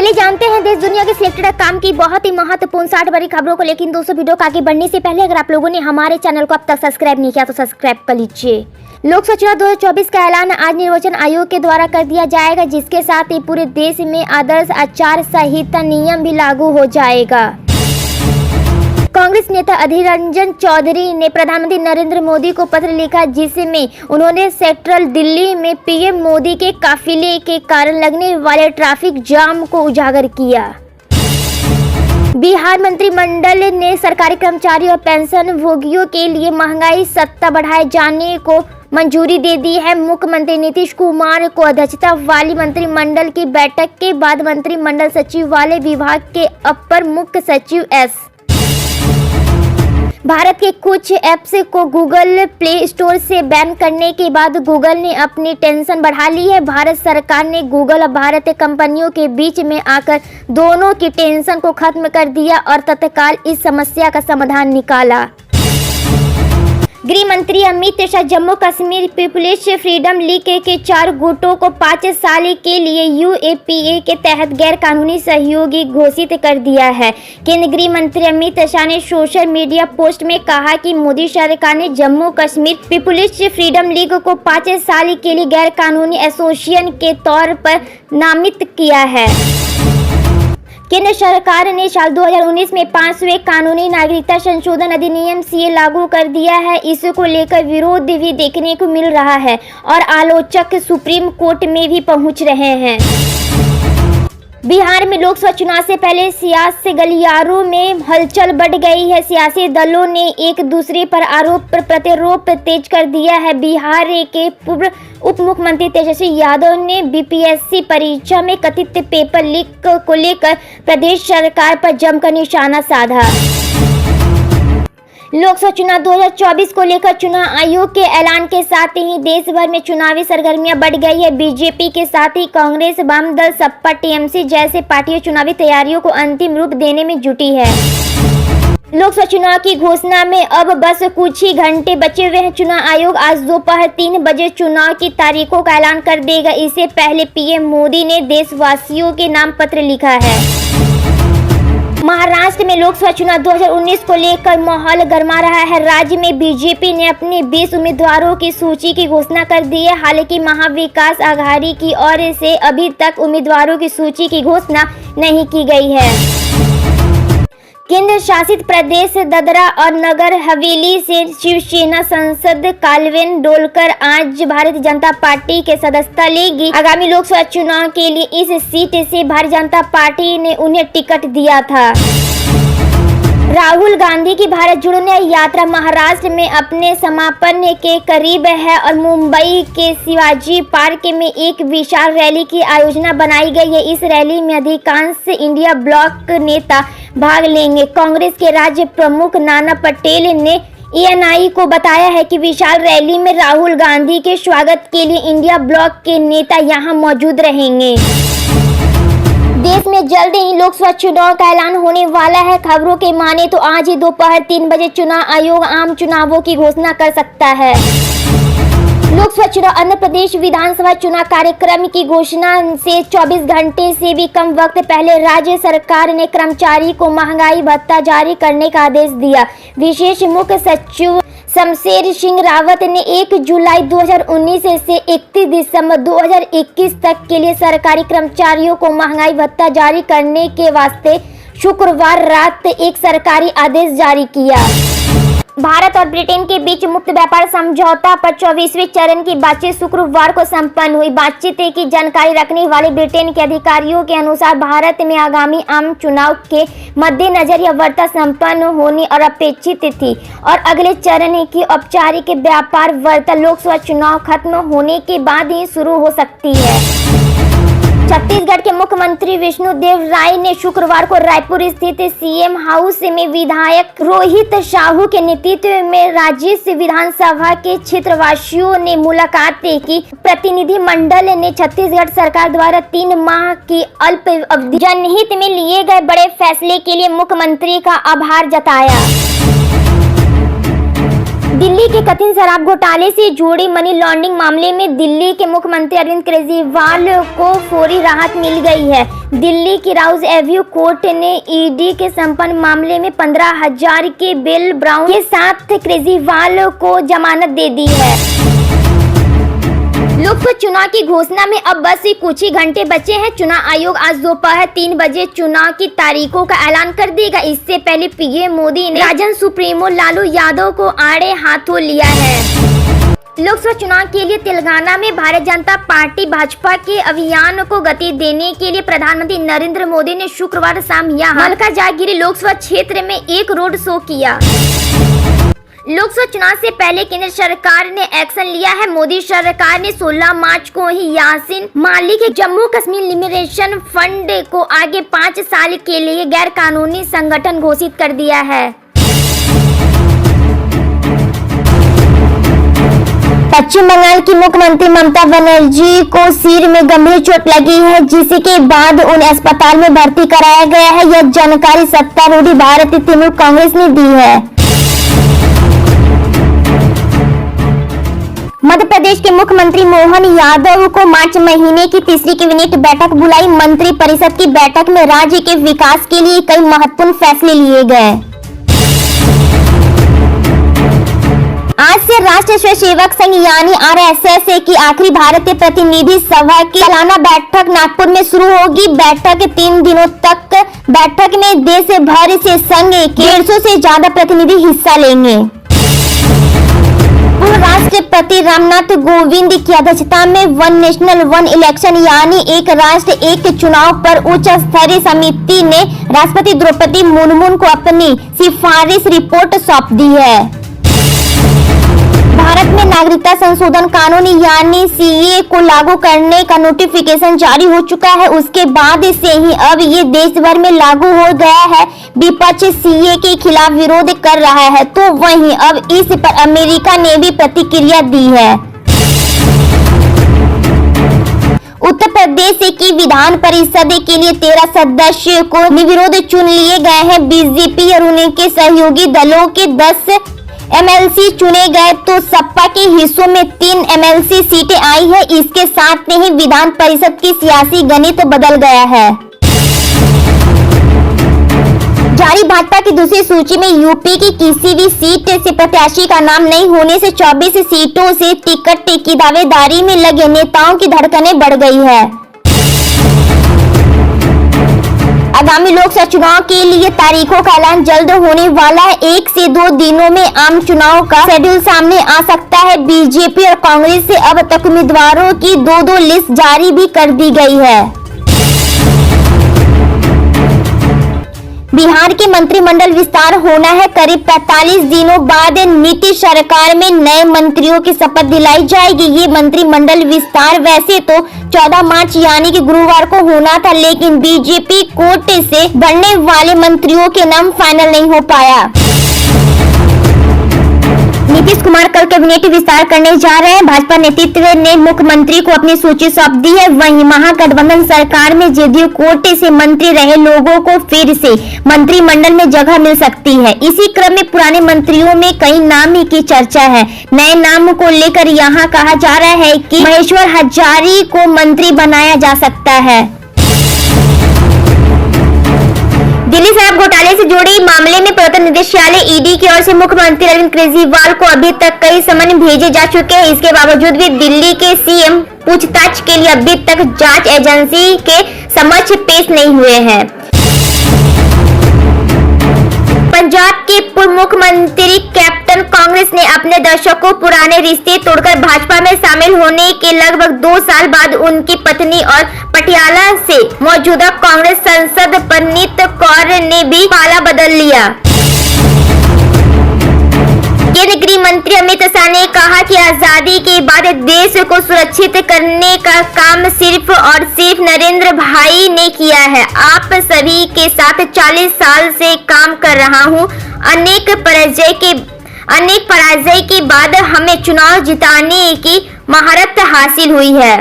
चलिए जानते हैं देश दुनिया के सिलेक्टेड काम की बहुत ही महत्वपूर्ण 60 बड़ी खबरों को। लेकिन दोस्तों वीडियो को आगे बढ़ने से पहले अगर आप लोगों ने हमारे चैनल को अब तक सब्सक्राइब नहीं किया तो सब्सक्राइब कर लीजिए। लोकसभा चुनाव 2024 का ऐलान आज निर्वाचन आयोग के द्वारा कर दिया जाएगा, जिसके साथ ही पूरे देश में आदर्श आचार संहिता नियम भी लागू हो जाएगा। कांग्रेस नेता अधीर रंजन चौधरी ने प्रधानमंत्री नरेंद्र मोदी को पत्र लिखा, जिसमें उन्होंने सेंट्रल दिल्ली में पीएम मोदी के काफिले के कारण लगने वाले ट्रैफिक जाम को उजागर किया। बिहार मंत्रिमंडल ने सरकारी कर्मचारियों और पेंशन भोगियों के लिए महंगाई भत्ता बढ़ाए जाने को मंजूरी दे दी है। मुख्यमंत्री नीतीश कुमार को अध्यक्षता वाली मंत्रिमंडल की बैठक के बाद मंत्रिमंडल सचिवालय विभाग के अपर मुख्य सचिव एस भारत के कुछ ऐप्स को गूगल प्ले स्टोर से बैन करने के बाद गूगल ने अपनी टेंशन बढ़ा ली है। भारत सरकार ने गूगल और भारतीय कंपनियों के बीच में आकर दोनों की टेंशन को खत्म कर दिया और तत्काल इस समस्या का समाधान निकाला। गृह मंत्री Amit Shah Jammu Kashmir people's freedom league के 4 गुटों को 5 साल के लिए यूएपीए के तहत गैर कानूनी सहयोगी घोषित कर दिया है। केंद्रीय गृह मंत्री अमित शाह ने सोशल मीडिया पोस्ट में कहा कि मोदी सरकार ने Jammu Kashmir people's freedom league को 5 साल के लिए गैर कानूनी एसोसिएशन के तौर पर नामित किया है। केंद्र सरकार ने साल 2019 में 5वें कानूनी नागरिकता संशोधन अधिनियम सीए लागू कर दिया है। इसको लेकर विरोध भी देखने को मिल रहा है और आलोचक सुप्रीम कोर्ट में भी पहुंच रहे हैं। बिहार में लोकसभा चुनाव से पहले सियासी गलियारों में हलचल बढ़ गई है। सियासी दलों ने एक दूसरे पर आरोप प्रत्यारोप तेज कर दिया है। बिहार के पूर्व उप मुख्यमंत्री तेजस्वी यादव ने बीपीएससी परीक्षा में कथित पेपर लीक को लेकर प्रदेश सरकार पर जमकर निशाना साधा। लोकसभा चुनाव 2024 को लेकर चुनाव आयोग के ऐलान के साथ ही देश भर में चुनावी सरगर्मियां बढ़ गई है। बीजेपी के साथ ही कांग्रेस, वाम दल, सपा, टीएमसी जैसे पार्टियां चुनावी तैयारियों को अंतिम रूप देने में जुटी है। लोकसभा चुनाव की घोषणा में अब बस कुछ ही घंटे बचे हुए हैं। चुनाव आयोग आज दोपहर 3 बजे चुनाव की तारीखों का ऐलान कर देगा। इससे पहले पीएम मोदी ने देशवासियों के नाम पत्र लिखा है। महाराष्ट्र में लोकसभा चुनाव 2019 को लेकर माहौल गर्मा रहा है। राज्य में बीजेपी ने अपने 20 उम्मीदवारों की सूची की घोषणा कर दी है। हालांकि महाविकास आघाड़ी की ओर से अभी तक उम्मीदवारों की सूची की घोषणा नहीं की गई है। केंद्र शासित प्रदेश दादरा और नगर हवेली से शिवसेना सांसद कालवेन डोलकर आज भारतीय जनता पार्टी के सदस्यता लेगी। आगामी लोकसभा चुनाव के लिए इस सीट से भारतीय जनता पार्टी ने उन्हें टिकट दिया था। राहुल गांधी की भारत जोड़ो यात्रा महाराष्ट्र में अपने समापन के करीब है और मुंबई के शिवाजी पार्क में एक विशाल रैली की आयोजना बनाई गई है। इस रैली में अधिकांश इंडिया ब्लॉक नेता भाग लेंगे। कांग्रेस के राज्य प्रमुख नाना पटेल ने एएनआई को बताया है कि विशाल रैली में राहुल गांधी के स्वागत के लिए इंडिया ब्लॉक के नेता यहां मौजूद रहेंगे। देश में जल्द ही लोकसभा चुनाव का ऐलान होने वाला है। खबरों के माने तो आज ही दोपहर 3 बजे चुनाव आयोग आम चुनावों की घोषणा कर सकता है। लोकसभा चुनाव आंध्र प्रदेश विधानसभा चुनाव कार्यक्रम की घोषणा से 24 घंटे से भी कम वक्त पहले राज्य सरकार ने कर्मचारी को महंगाई भत्ता जारी करने का आदेश दिया। विशेष मुख्य सचिव शमशेर सिंह रावत ने 1 जुलाई 2019 से 31 दिसंबर 2021 तक के लिए सरकारी कर्मचारियों को महंगाई भत्ता जारी करने के वास्ते शुक्रवार रात एक सरकारी आदेश जारी किया। भारत और ब्रिटेन के बीच मुक्त व्यापार समझौता पर 24वें चरण की बातचीत शुक्रवार को संपन्न हुई। बातचीत की जानकारी रखने वाले ब्रिटेन के अधिकारियों के अनुसार भारत में आगामी आम चुनाव के मद्देनजर यह वार्ता संपन्न होनी और अपेक्षित थी और अगले चरण की औपचारिक व्यापार वार्ता लोकसभा चुनाव खत्म होने के बाद ही शुरू हो सकती है। छत्तीसगढ़ के मुख्यमंत्री विष्णुदेव राय ने शुक्रवार को रायपुर स्थित सीएम हाउस में विधायक रोहित साहू के नेतृत्व में राज्य विधानसभा के क्षेत्रवासियों ने मुलाकात की। प्रतिनिधिमंडल ने छत्तीसगढ़ सरकार द्वारा 3 माह की अल्प अवधि जनहित में लिए गए बड़े फैसले के लिए मुख्यमंत्री का आभार जताया। दिल्ली के कथित शराब घोटाले से जुड़ी मनी लॉन्ड्रिंग मामले में दिल्ली के मुख्यमंत्री अरविंद केजरीवाल को फौरी राहत मिल गई है। दिल्ली की राउज एवेन्यू कोर्ट ने ईडी के संपन्न मामले में 15,000 के बेल ब्राउन के साथ केजरीवाल को जमानत दे दी है। लोकसभा चुनाव की घोषणा में अब बस कुछ ही घंटे बचे हैं। चुनाव आयोग आज दोपहर 3 बजे चुनाव की तारीखों का ऐलान कर देगा। इससे पहले पीएम मोदी ने राजन सुप्रीमो लालू यादव को आड़े हाथों लिया है। लोकसभा चुनाव के लिए तेलंगाना में भारतीय जनता पार्टी भाजपा के अभियान को गति देने के लिए प्रधानमंत्री नरेंद्र मोदी ने शुक्रवार शाम यहाँ मल्काजागिरी लोकसभा क्षेत्र में एक रोड शो किया। लोकसभा चुनाव से पहले केंद्र सरकार ने एक्शन लिया है। मोदी सरकार ने 16 मार्च को ही यासीन मालिक जम्मू कश्मीर लिबरेशन फ्रंट को आगे 5 साल के लिए गैर कानूनी संगठन घोषित कर दिया है। पश्चिम बंगाल की मुख्यमंत्री ममता बनर्जी को सिर में गंभीर चोट लगी है, जिसके बाद उन्हें अस्पताल में भर्ती कराया गया है। यह जानकारी सत्तारूढ़ भारतीय तृणमूल कांग्रेस ने दी है। मध्य प्रदेश के मुख्यमंत्री मोहन यादव को मार्च महीने की तीसरी कैबिनेट बैठक बुलाई। मंत्री परिषद की बैठक में राज्य के विकास के लिए कई महत्वपूर्ण फैसले लिए गए। आज से राष्ट्रीय स्वयंसेवक संघ यानी RSS की आखिरी भारतीय प्रतिनिधि सभा की सालाना बैठक नागपुर में शुरू होगी। बैठक 3 दिनों तक बैठक में देश भर से संघ के 150 से ज्यादा प्रतिनिधि हिस्सा लेंगे। राष्ट्रपति रामनाथ कोविंद की अध्यक्षता में वन नेशनल वन इलेक्शन यानी एक राष्ट्र एक चुनाव पर उच्च स्तरीय समिति ने राष्ट्रपति द्रौपदी मुर्मू को अपनी सिफारिश रिपोर्ट सौंप दी है। भारत में नागरिकता संशोधन कानून यानी CAA को लागू करने का नोटिफिकेशन जारी हो चुका है। उसके बाद से ही अब ये देश भर में लागू हो गया है। विपक्ष CAA के खिलाफ विरोध कर रहा है, तो वहीं अब इस पर अमेरिका ने भी प्रतिक्रिया दी है। उत्तर प्रदेश की विधान परिषद के लिए 13 सदस्यों को निर्विरोध चुन लिए गए हैं। बीजेपी और उनके सहयोगी दलों के 10 MLC चुने गए, तो सपा के हिस्सों में 3 MLC सीटें आई है। इसके साथ ही विधान परिषद की सियासी गणित बदल गया है। जारी भाजपा की दूसरी सूची में यूपी की किसी भी सीट से प्रत्याशी का नाम नहीं होने से 24 सीटों से टिकट की दावेदारी में लगे नेताओं की धड़कनें बढ़ गई है। आगामी लोकसभा चुनाव के लिए तारीखों का ऐलान जल्द होने वाला है। 1 से 2 दिनों में आम चुनाव का शेड्यूल सामने आ सकता है। बीजेपी और कांग्रेस से अब तक उम्मीदवारों की 2-2 लिस्ट जारी भी कर दी गई है। बिहार के मंत्रिमंडल विस्तार होना है। करीब 45 दिनों बाद नीतीश सरकार में नए मंत्रियों की शपथ दिलाई जाएगी। ये मंत्रिमंडल विस्तार वैसे तो 14 मार्च यानी कि गुरुवार को होना था, लेकिन बीजेपी कोर्ट से बढ़ने वाले मंत्रियों के नाम फाइनल नहीं हो पाया। नीतीश कुमार कल कैबिनेट विस्तार करने जा रहे हैं। भाजपा नेतृत्व ने मुख्यमंत्री को अपनी सूची सौंप दी है। वहीं महागठबंधन सरकार में जदयू कोटे से मंत्री रहे लोगों को फिर से मंत्रिमंडल में जगह मिल सकती है। इसी क्रम में पुराने मंत्रियों में कई नाम की चर्चा है। नए नाम को लेकर यहाँ कहा जा रहा है कि महेश्वर हजारी को मंत्री बनाया जा सकता है। दिल्ली शराब घोटाले से जुड़े मामले में प्रवर्तन निदेशालय ईडी की ओर से मुख्यमंत्री अरविंद केजरीवाल को अभी तक कई समन भेजे जा चुके हैं। इसके बावजूद भी दिल्ली के CM पूछताछ के लिए अभी तक जांच एजेंसी के समक्ष पेश नहीं हुए हैं। पंजाब के पूर्व मुख्यमंत्री कैप्टन कांग्रेस ने अपने दर्शकों पुराने रिश्ते तोड़कर भाजपा में शामिल होने के लगभग 2 साल बाद उनकी पत्नी और पटियाला से मौजूदा कांग्रेस सांसद परनीत कौर ने भी पाला बदल लिया। केंद्रीय गृह मंत्री अमित शाह ने कहा कि आजादी के बाद देश को सुरक्षित करने का काम सिर्फ और सिर्फ नरेंद्र भाई ने किया है। आप सभी के साथ 40 साल से काम कर रहा हूं। अनेक पराजय के बाद हमें चुनाव जिताने की महारत हासिल हुई है।